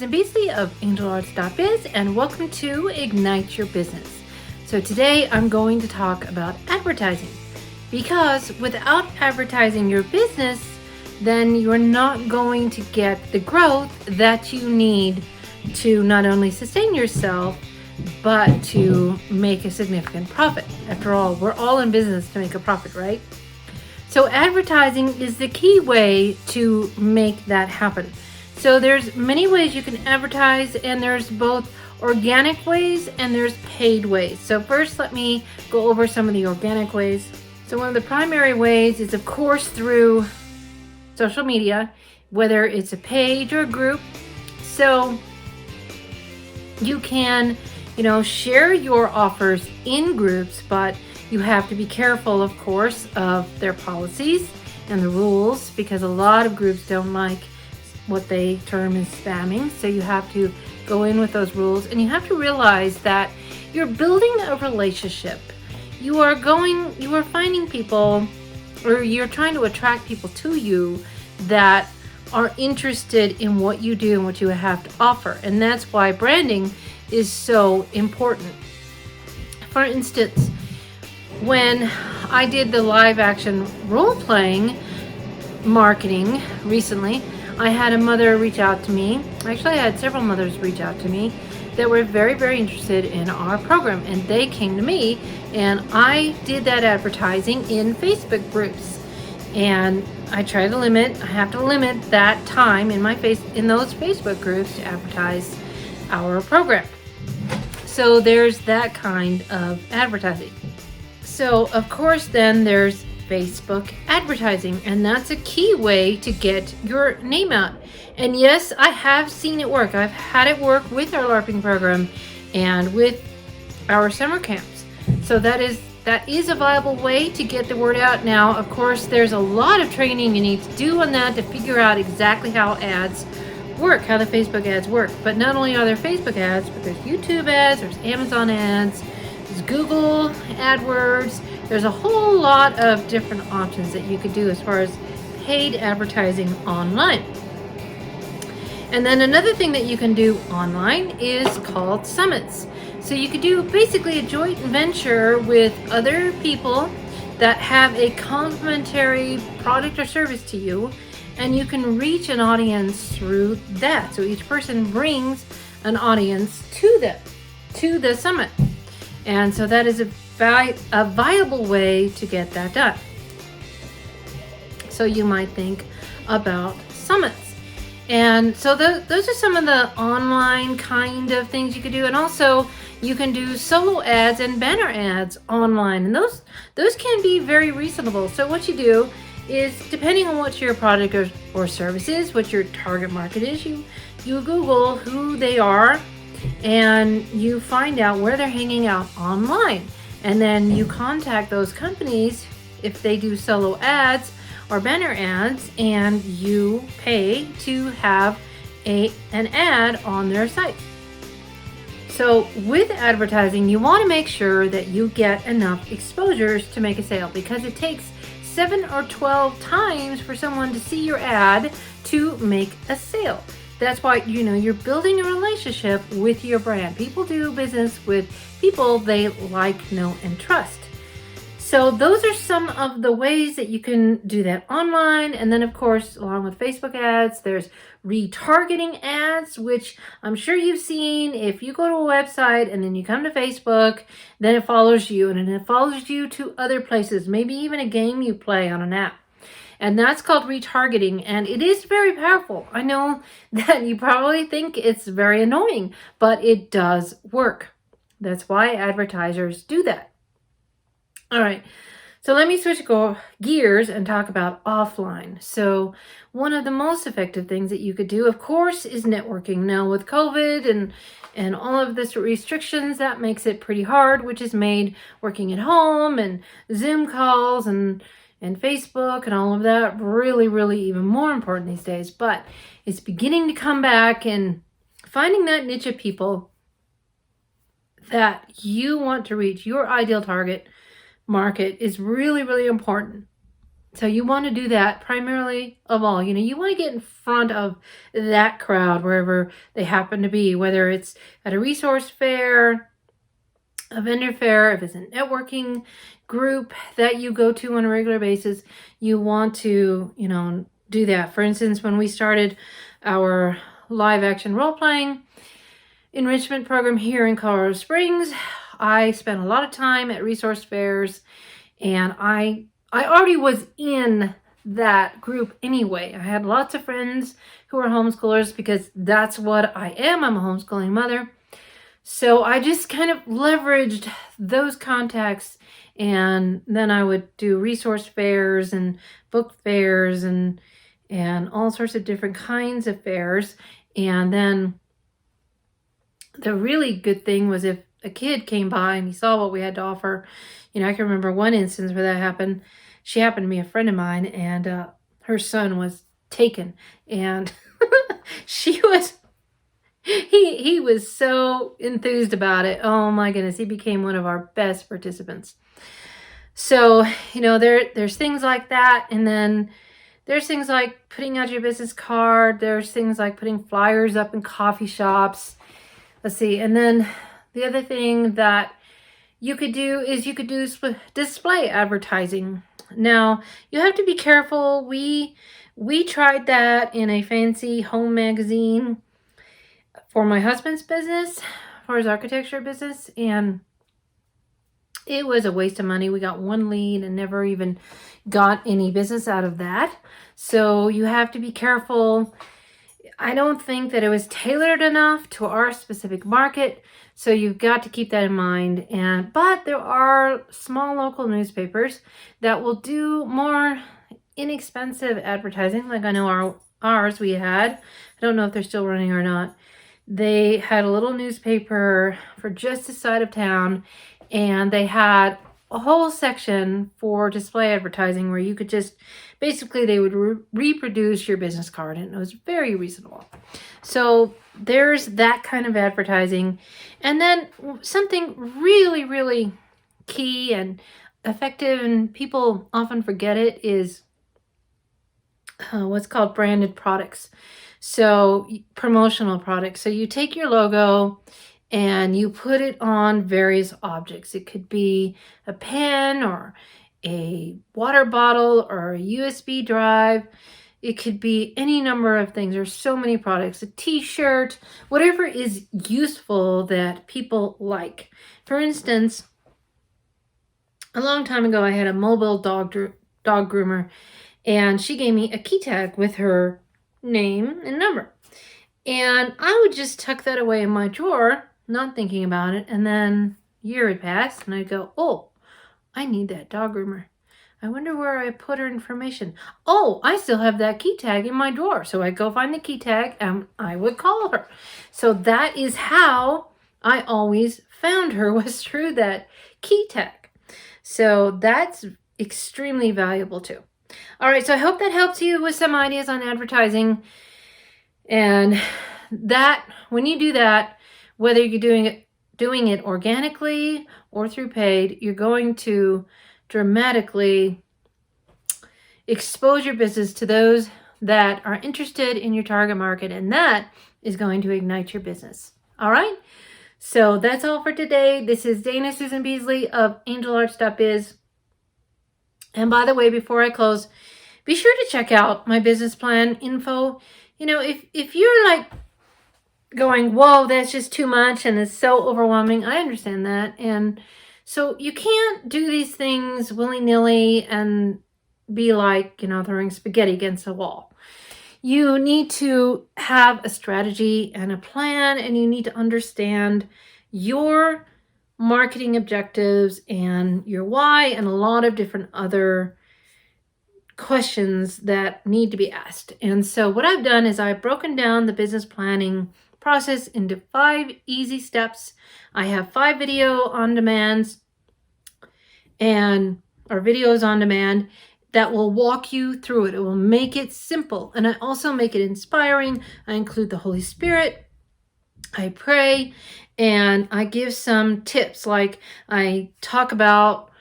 Susan Beasley of angelarts.biz, and welcome to Ignite Your Business. So today I'm going to talk about advertising, because without advertising your business, then you're not going to get the growth that you need to not only sustain yourself, but to make a significant profit. After all, we're all in business to make a profit, right? So advertising is the key way to make that happen. So there's many ways you can advertise, and there's both organic ways and there's paid ways. So first, let me go over some of the organic ways. So one of the primary ways is, of course, through social media, whether it's a page or a group. So you can, share your offers in groups, but you have to be careful, of course, of their policies and the rules, because a lot of groups don't like what they term as spamming. So you have to go in with those rules, and you have to realize that you're building a relationship. You are finding people, or you're trying to attract people to you that are interested in what you do and what you have to offer. And that's why branding is so important. For instance, when I did the live action role-playing marketing recently, I had a mother reach out to me. Actually, I had several mothers reach out to me that were very, very interested in our program. And they came to me, and I did that advertising in Facebook groups. And I have to limit that time in those Facebook groups to advertise our program. So there's that kind of advertising. So of course, then there's Facebook advertising, and that's a key way to get your name out. And yes, I have seen it work. I've had it work with our LARPing program and with our summer camps. So that is a viable way to get the word out. Now, of course, there's a lot of training you need to do on that to figure out exactly how ads work, how the Facebook ads work. But not only are there Facebook ads, but there's YouTube ads, there's Amazon ads, there's Google AdWords. There's a whole lot of different options that you could do as far as paid advertising online. And then another thing that you can do online is called summits. So you could do basically a joint venture with other people that have a complementary product or service to you, and you can reach an audience through that. So each person brings an audience to the summit. And so that is a viable way to get that done. So you might think about summits. And so those are some of the online kind of things you could do. And also you can do solo ads and banner ads online. And those can be very reasonable. So what you do is, depending on what your product or service is, what your target market is, you Google who they are, and you find out where they're hanging out online. And then you contact those companies if they do solo ads or banner ads, and you pay to have an ad on their site. So with advertising, you want to make sure that you get enough exposures to make a sale, because it takes 7 or 12 times for someone to see your ad to make a sale. That's why, you're building a relationship with your brand. People do business with people they like, know, and trust. So those are some of the ways that you can do that online. And then, of course, along with Facebook ads, there's retargeting ads, which I'm sure you've seen. If you go to a website and then you come to Facebook, then it follows you, and then it follows you to other places, maybe even a game you play on an app. And that's called retargeting, and it is very powerful. I know that you probably think it's very annoying, but it does work. That's why advertisers do that. All right, so let me switch gears and talk about offline. So one of the most effective things that you could do, of course, is networking. Now with COVID and all of this restrictions, that makes it pretty hard, which has made working at home and Zoom calls and Facebook and all of that really, really even more important these days. But it's beginning to come back, and finding that niche of people that you want to reach, your ideal target market, is really, really important. So you want to do that primarily of all. You want to get in front of that crowd wherever they happen to be, whether it's at a resource fair, a vendor fair, if it's a networking group that you go to on a regular basis. You want to, do that. For instance, when we started our live action role-playing enrichment program here in Colorado Springs, I spent a lot of time at resource fairs, and I already was in that group anyway. I had lots of friends who were homeschoolers because that's what I am. I'm a homeschooling mother. So I just kind of leveraged those contacts, and then I would do resource fairs and book fairs and all sorts of different kinds of fairs. And then the really good thing was if a kid came by and he saw what we had to offer. I can remember one instance where that happened. She happened to be a friend of mine, and her son was taken, and he was so enthused about it. Oh my goodness, he became one of our best participants. So, there's things like that, and then there's things like putting out your business card. There's things like putting flyers up in coffee shops. Let's see, and then the other thing that you could do is you could do display advertising. Now, you have to be careful. We tried that in a fancy home magazine for my husband's business, for his architecture business, and it was a waste of money. We got one lead and never even got any business out of that. So you have to be careful. I don't think that it was tailored enough to our specific market. So you've got to keep that in mind. But there are small local newspapers that will do more inexpensive advertising. Like I know ours we had. I don't know if they're still running or not. They had a little newspaper for just the side of town, and they had a whole section for display advertising where you could just, basically they would reproduce your business card, and it was very reasonable. So there's that kind of advertising. And then something really, really key and effective, and people often forget it, is what's called branded products. So promotional products. So you take your logo and you put it on various objects. It could be a pen or a water bottle or a USB drive. It could be any number of things. There's so many products, a t-shirt, whatever is useful that people like. For instance, a long time ago, I had a mobile dog groomer, and she gave me a key tag with her name and number. And I would just tuck that away in my drawer, not thinking about it. And then a year had passed, and I'd go, oh, I need that dog groomer. I wonder where I put her information. Oh, I still have that key tag in my drawer. So I'd go find the key tag, and I would call her. So that is how I always found her, was through that key tag. So that's extremely valuable too. All right, so I hope that helps you with some ideas on advertising. And that, when you do that, whether you're doing it organically or through paid, you're going to dramatically expose your business to those that are interested in your target market, and that is going to ignite your business. All right, so that's all for today. This is Dana Susan Beasley of angelarts.biz. And by the way, before I close, be sure to check out my business plan info. If you're like going, whoa, that's just too much and it's so overwhelming, I understand that. And so you can't do these things willy-nilly and be like, throwing spaghetti against a wall. You need to have a strategy and a plan, and you need to understand your marketing objectives and your why, and a lot of different other questions that need to be asked. And so what I've done is I've broken down the business planning process into 5 easy steps. I have 5 video on demands or videos on demand that will walk you through it. It will make it simple, and I also make it inspiring. I include the Holy Spirit. I pray, and I give some tips, like I talk about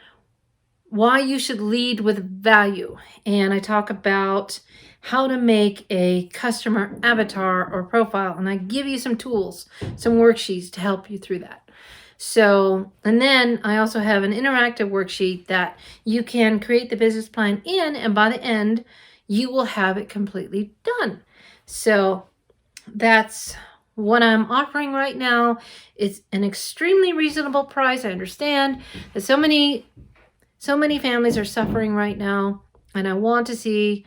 why you should lead with value. And I talk about how to make a customer avatar or profile. And I give you some tools, some worksheets to help you through that. So, and then I also have an interactive worksheet that you can create the business plan in, and by the end, you will have it completely done. So that's what I'm offering right now. It's an extremely reasonable price. I understand that so many families are suffering right now, and I want to see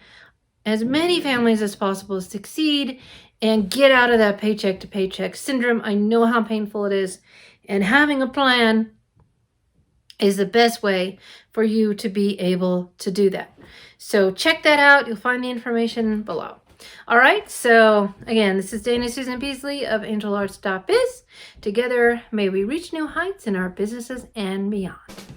as many families as possible succeed and get out of that paycheck to paycheck syndrome. I know how painful it is, and having a plan is the best way for you to be able to do that. So check that out. You'll find the information below. All right, so again, this is Dana Susan Beasley of angelarts.biz. Together, may we reach new heights in our businesses and beyond.